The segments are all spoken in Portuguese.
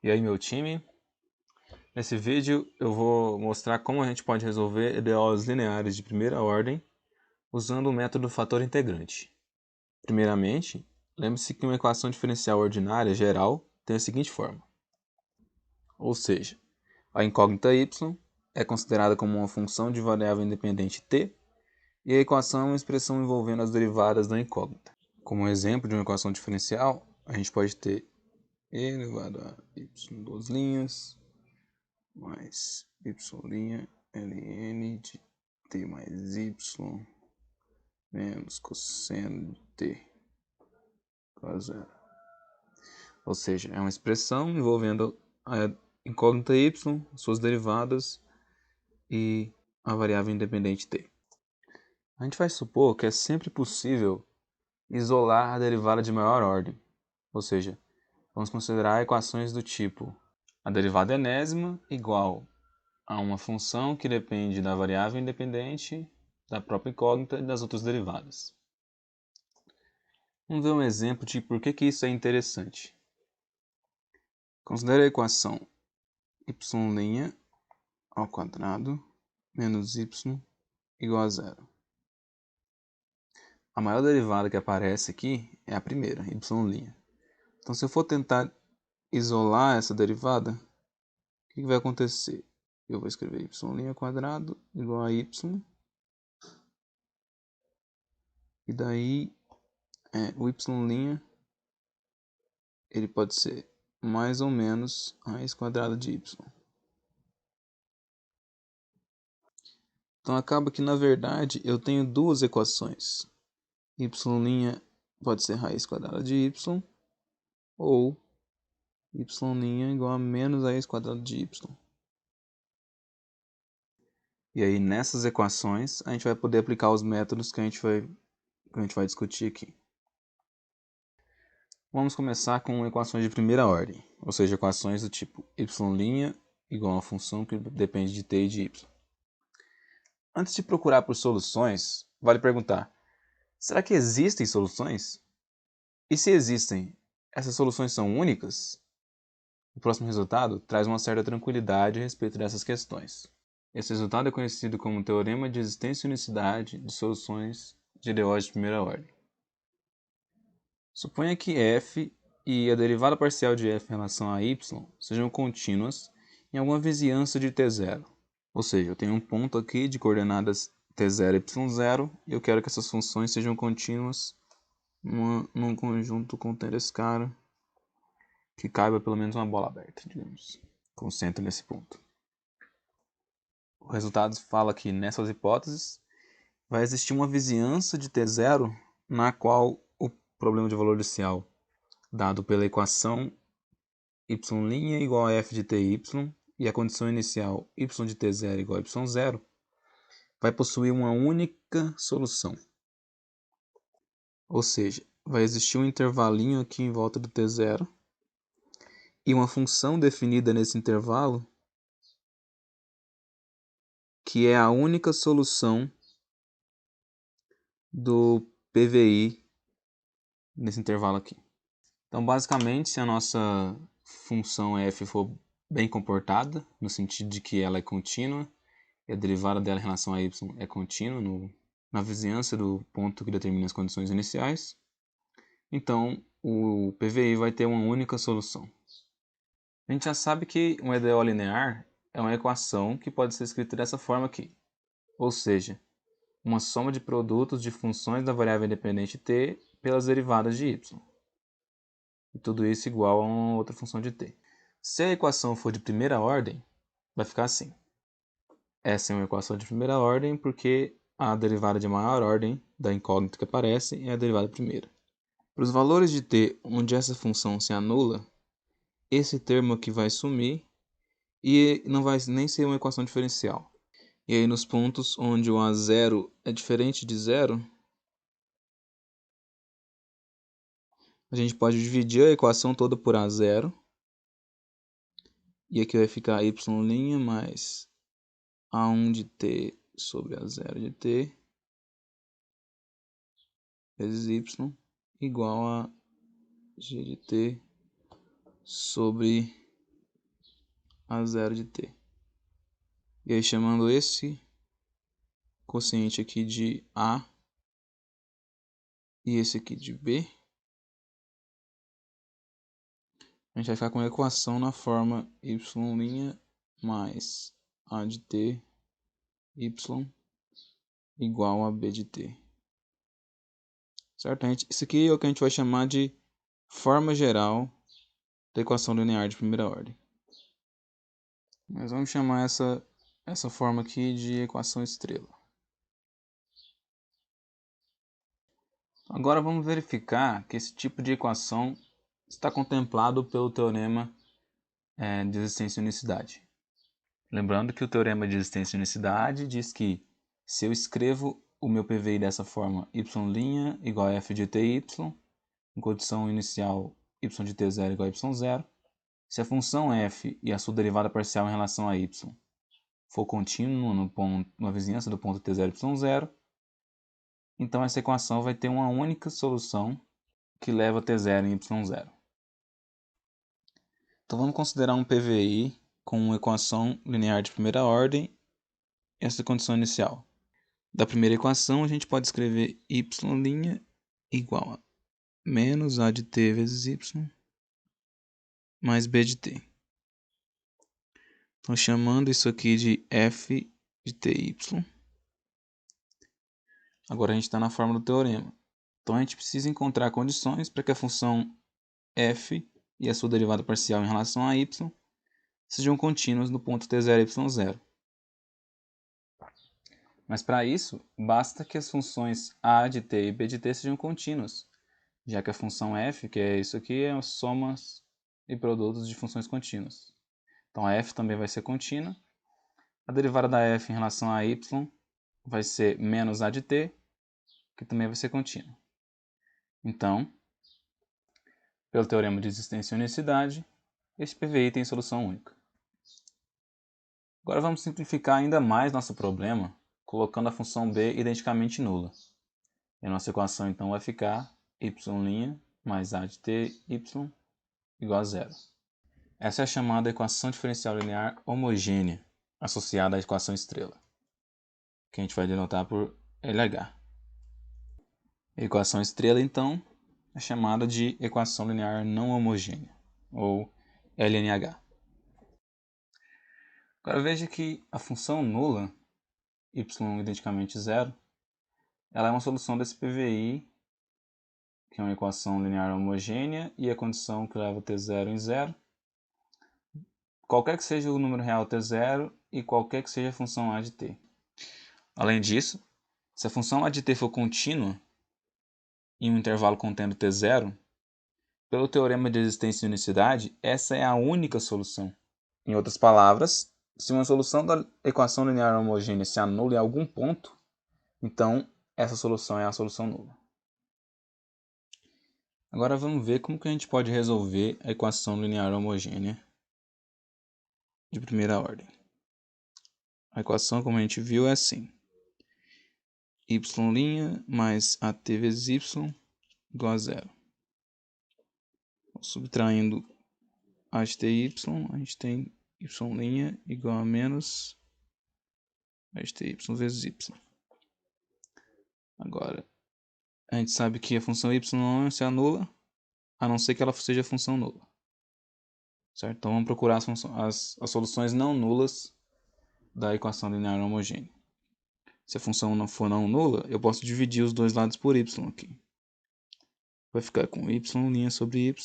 E aí, meu time? Nesse vídeo eu vou mostrar como a gente pode resolver EDOs lineares de primeira ordem usando o método fator integrante. Primeiramente, lembre-se que uma equação diferencial ordinária geral tem a seguinte forma. Ou seja, a incógnita y é considerada como uma função de variável independente t e a equação é uma expressão envolvendo as derivadas da incógnita. Como exemplo de uma equação diferencial, a gente pode ter e elevado a y duas linhas mais y' ln de t mais y menos cosseno de t igual a zero. Ou seja, é uma expressão envolvendo a incógnita y, suas derivadas e a variável independente t. A gente vai supor que é sempre possível isolar a derivada de maior ordem, ou seja, vamos considerar equações do tipo a derivada enésima igual a uma função que depende da variável independente, da própria incógnita e das outras derivadas. Vamos ver um exemplo de por que isso é interessante. Considere a equação y' ao quadrado menos y igual a zero. A maior derivada que aparece aqui é a primeira, y'. Então, se eu for tentar isolar essa derivada, o que vai acontecer? Eu vou escrever y' ao quadrado igual a y. E daí, o y' ele pode ser mais ou menos raiz quadrada de y. Então acaba que na verdade eu tenho duas equações. Y' pode ser raiz quadrada de y ou y' igual a menos raiz quadrada de y. E aí nessas equações a gente vai poder aplicar os métodos que a gente vai discutir aqui. Vamos começar com equações de primeira ordem, ou seja, equações do tipo y' igual a uma função que depende de t e de y. Antes de procurar por soluções, vale perguntar: será que existem soluções? E se existem, essas soluções são únicas? O próximo resultado traz uma certa tranquilidade a respeito dessas questões. Esse resultado é conhecido como teorema de existência e unicidade de soluções de EDOs de primeira ordem. Suponha que f e a derivada parcial de f em relação a y sejam contínuas em alguma vizinhança de t0. Ou seja, eu tenho um ponto aqui de coordenadas t0 e y0 e eu quero que essas funções sejam contínuas num conjunto contendo esse cara que caiba pelo menos uma bola aberta, digamos, com centro nesse ponto. O resultado fala que nessas hipóteses vai existir uma vizinhança de t0 na qual o problema de valor inicial dado pela equação y' igual a f de ty e a condição inicial y de t0 igual a y0 vai possuir uma única solução. Ou seja, vai existir um intervalinho aqui em volta do t0 e uma função definida nesse intervalo que é a única solução do PVI nesse intervalo aqui. Então, basicamente, se a nossa função f for bem comportada, no sentido de que ela é contínua, e a derivada dela em relação a y é contínua na vizinhança do ponto que determina as condições iniciais, então o PVI vai ter uma única solução. A gente já sabe que um EDO linear é uma equação que pode ser escrita dessa forma aqui, ou seja, uma soma de produtos de funções da variável independente t pelas derivadas de y. E tudo isso igual a uma outra função de t. Se a equação for de primeira ordem, vai ficar assim. Essa é uma equação de primeira ordem porque a derivada de maior ordem da incógnita que aparece é a derivada primeira. Para os valores de t onde essa função se anula, esse termo aqui vai sumir e não vai nem ser uma equação diferencial. E aí nos pontos onde o A0 é diferente de zero, a gente pode dividir a equação toda por A0. E aqui vai ficar y' mais A1 de t sobre A0 de t vezes y igual a g de t sobre a 0 de t. E aí chamando esse quociente aqui de A e esse aqui de B, a gente vai ficar com a equação na forma y' mais A de t y igual a B de t. Certo? Isso aqui é o que a gente vai chamar de forma geral da equação linear de primeira ordem. Mas vamos chamar essa forma aqui de equação estrela. Agora vamos verificar que esse tipo de equação está contemplado pelo teorema de existência e unicidade. Lembrando que o teorema de existência e unicidade diz que se eu escrevo o meu PVI dessa forma, y' igual a f de ty, em condição inicial y de t0 igual a y0, se a função f e a sua derivada parcial em relação a y for contínua na vizinhança do ponto t0 y0, então essa equação vai ter uma única solução que leva t0 em y0. Então vamos considerar um PVI com uma equação linear de primeira ordem e essa condição inicial. Da primeira equação a gente pode escrever y' igual a menos a de t vezes y mais b de t. Então chamando isso aqui de f de ty. Agora a gente está na forma do teorema. Então a gente precisa encontrar condições para que a função f e a sua derivada parcial em relação a y sejam contínuas no ponto t0 e y0. Mas para isso, basta que as funções a de t e b de t sejam contínuas, já que a função f, que é isso aqui, é somas e produtos de funções contínuas. Então a f também vai ser contínua. A derivada da f em relação a y vai ser menos a de t, que também vai ser contínua. Então, pelo teorema de existência e unicidade, este PVI tem solução única. Agora vamos simplificar ainda mais nosso problema, colocando a função b identicamente nula. E a nossa equação então vai ficar y' mais a de t y igual a zero. Essa é a chamada equação diferencial linear homogênea, associada à equação estrela, que a gente vai denotar por LH. A equação estrela, então, é chamada de equação linear não homogênea, ou LNH. Agora veja que a função nula, y identicamente zero, ela é uma solução desse PVI, que é uma equação linear homogênea, e a condição que leva t0 em zero, qualquer que seja o número real t0 e qualquer que seja a função a de t. Além disso, se a função a de t for contínua, em um intervalo contendo t0, pelo teorema de existência e unicidade, essa é a única solução. Em outras palavras, se uma solução da equação linear homogênea se anula em algum ponto, então essa solução é a solução nula. Agora vamos ver como que a gente pode resolver a equação linear homogênea de primeira ordem. A equação, como a gente viu, é assim: y' mais at vezes y igual a zero. Subtraindo a de ty, a gente tem y' igual a menos a de ty vezes y. Agora, a gente sabe que a função y não se anula, a não ser que ela seja função nula. Certo? Então vamos procurar as soluções não nulas da equação linear homogênea. Se a função não for não nula, eu posso dividir os dois lados por y aqui. Vai ficar com y' sobre y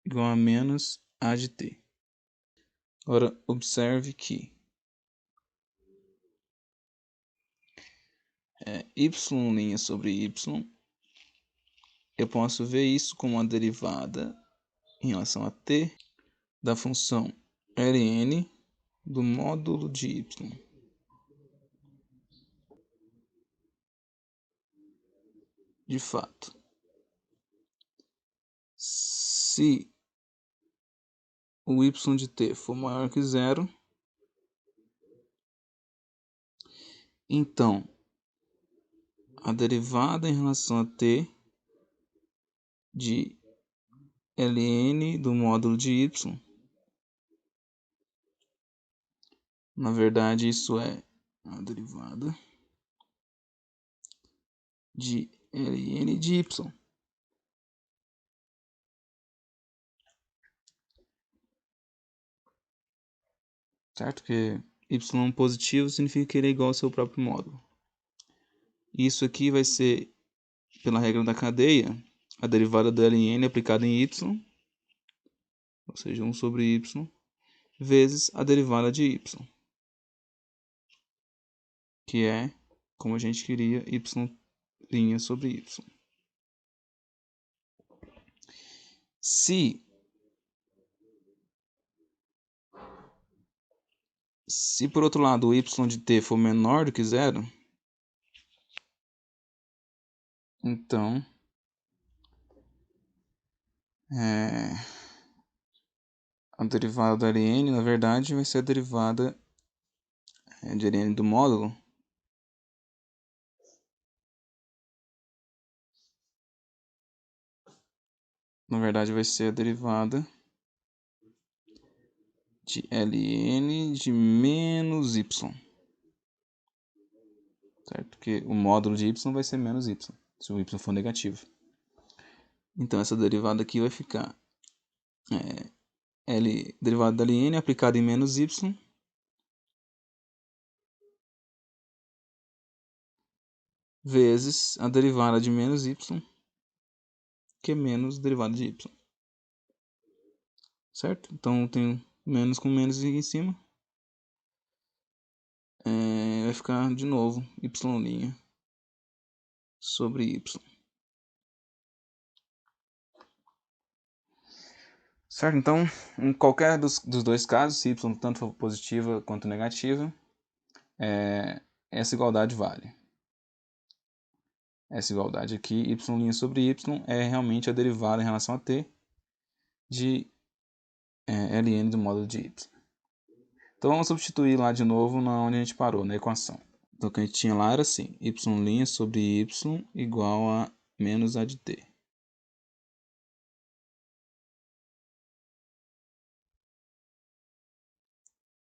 igual a menos a de t. Agora, observe que y' sobre y, eu posso ver isso como a derivada em relação a t da função ln do módulo de y. De fato, se o y de t for maior que zero, então a derivada em relação a t de ln do módulo de y Na verdade, isso é a derivada de ln de y. Certo? Porque y positivo significa que ele é igual ao seu próprio módulo. Isso aqui vai ser, pela regra da cadeia, a derivada da ln aplicada em y, ou seja, 1 sobre y, vezes a derivada de y, que é, como a gente queria, y' sobre y. Se por outro lado o y de t for menor do que zero, então a derivada da ln, na verdade, vai ser a derivada de ln do módulo vai ser a derivada de ln de menos y, certo? Porque o módulo de y vai ser menos y, se o y for negativo. Então essa derivada aqui vai ficar derivada da ln aplicada em menos y vezes a derivada de menos y, que é menos derivada de y. Certo? Então eu tenho menos com menos aqui em cima. Vai ficar de novo y' sobre y. Certo? Então, em qualquer dos dois casos, se y tanto for positiva quanto negativa, essa igualdade vale. Essa igualdade aqui, y' sobre y, é realmente a derivada em relação a t de ln do módulo de y. Então vamos substituir lá de novo onde a gente parou, na equação. Então o que a gente tinha lá era assim, y' sobre y igual a menos a de t.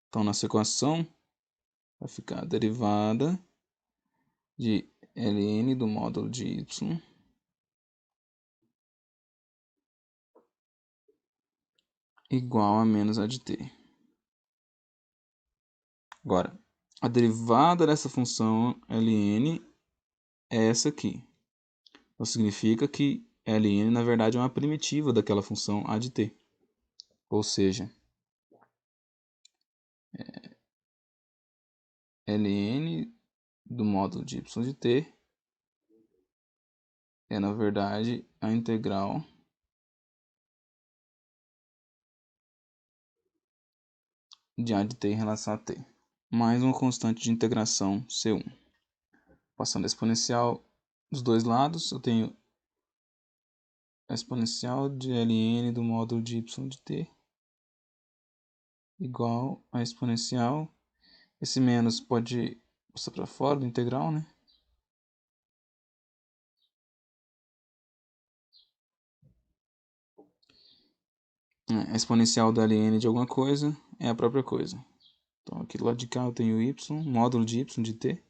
Então nessa equação vai ficar a derivada de ln do módulo de y igual a menos a de t. Agora, a derivada dessa função ln é essa aqui. Então significa que ln na verdade é uma primitiva daquela função a de t. Ou seja, ln do módulo de y de t é na verdade a integral de a de t em relação a t, mais uma constante de integração C1. Passando a exponencial dos dois lados, eu tenho a exponencial de ln do módulo de y de t igual a exponencial. Esse menos pode passar para fora do integral, né? A exponencial da ln de alguma coisa é a própria coisa. Então aqui do lado de cá eu tenho y, módulo de y de t,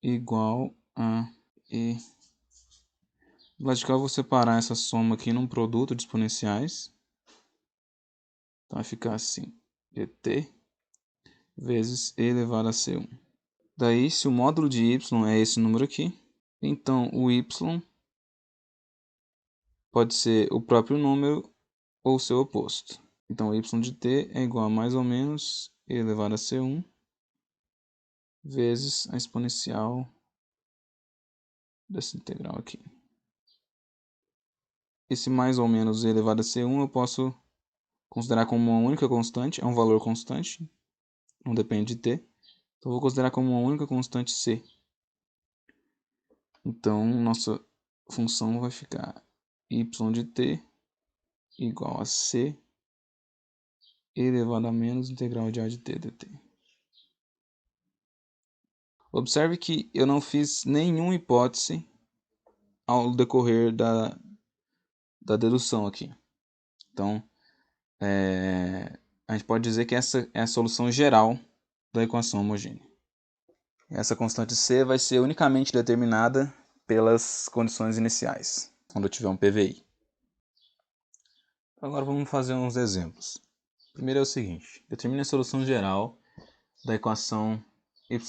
igual a e. Do lado de cá eu vou separar essa soma aqui num produto de exponenciais. Então vai ficar assim, et vezes e elevado a c1. Daí, se o módulo de y é esse número aqui, então o y pode ser o próprio número ou seu oposto. Então, y de t é igual a mais ou menos e elevado a c1 vezes a exponencial dessa integral aqui. Esse mais ou menos e elevado a c1 eu posso considerar como uma única constante, é um valor constante, não depende de t. Então, eu vou considerar como uma única constante c. Então, nossa função vai ficar y de t igual a c elevado a menos integral de a de t dt. Observe que eu não fiz nenhuma hipótese ao decorrer da dedução aqui. Então, a gente pode dizer que essa é a solução geral da equação homogênea. Essa constante C vai ser unicamente determinada pelas condições iniciais, quando eu tiver um PVI. Agora vamos fazer uns exemplos. O primeiro é o seguinte: determine a solução geral da equação y'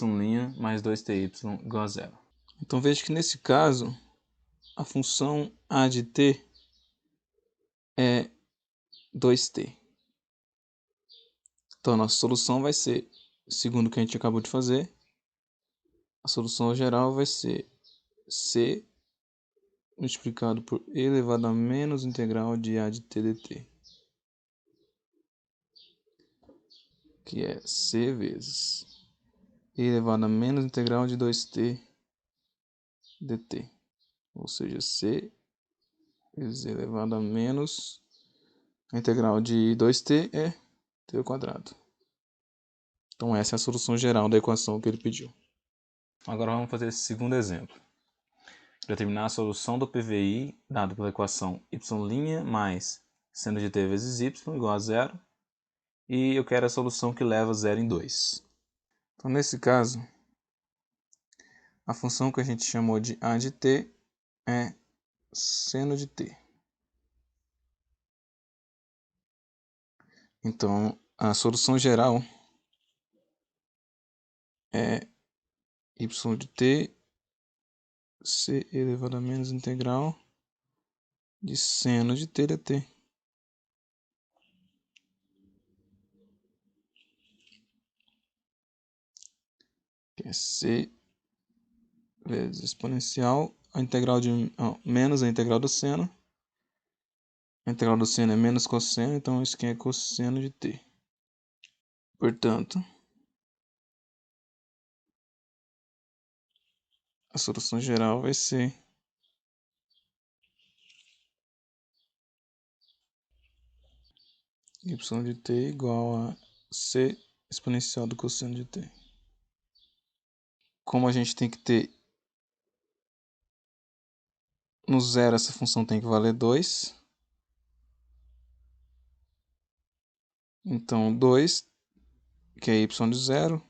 mais 2ty igual a zero. Então veja que nesse caso, a função a de t é 2t. Então a nossa solução vai ser, segundo o que a gente acabou de fazer, a solução geral vai ser c multiplicado por e elevado a menos integral de a de t dt, que é c vezes e elevado a menos integral de 2t dt, ou seja, c vezes e elevado a menos a integral de 2t é t ao quadrado. Então essa é a solução geral da equação que ele pediu. Agora vamos fazer esse segundo exemplo. Determinar a solução do PVI dado pela equação y' mais seno de t vezes y igual a zero. E eu quero a solução que leva 0 em 2. Então nesse caso, a função que a gente chamou de a de t é seno de t. Então a solução geral é y de t c elevado a menos integral de seno de t dt. Que é c vezes exponencial, a integral de menos a integral do seno. A integral do seno é menos cosseno, então isso aqui é cosseno de t. Portanto, a solução geral vai ser y de t igual a c exponencial do cosseno de t. Como a gente tem que ter no zero, essa função tem que valer 2. Então 2, que é y de zero,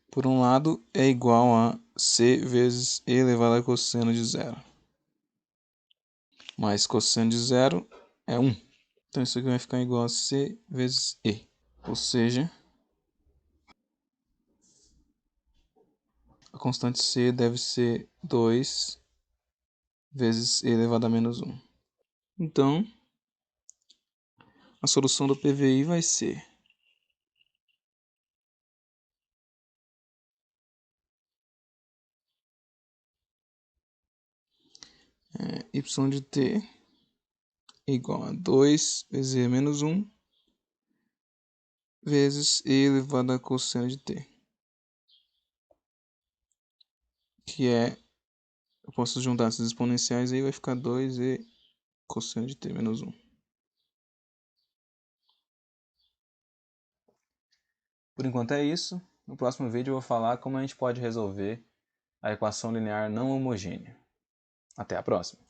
por um lado é igual a c vezes e elevado a cosseno de zero. Mais cosseno de zero é 1. Então isso aqui vai ficar igual a c vezes e. Ou seja, a constante c deve ser 2 vezes e elevado a menos 1. Então, a solução do PVI vai ser y de t igual a 2 vezes e menos 1 vezes e elevado a cosseno de t, que é, eu posso juntar essas exponenciais aí, vai ficar 2e cosseno de t menos 1. Por enquanto é isso. No próximo vídeo eu vou falar como a gente pode resolver a equação linear não homogênea. Até a próxima!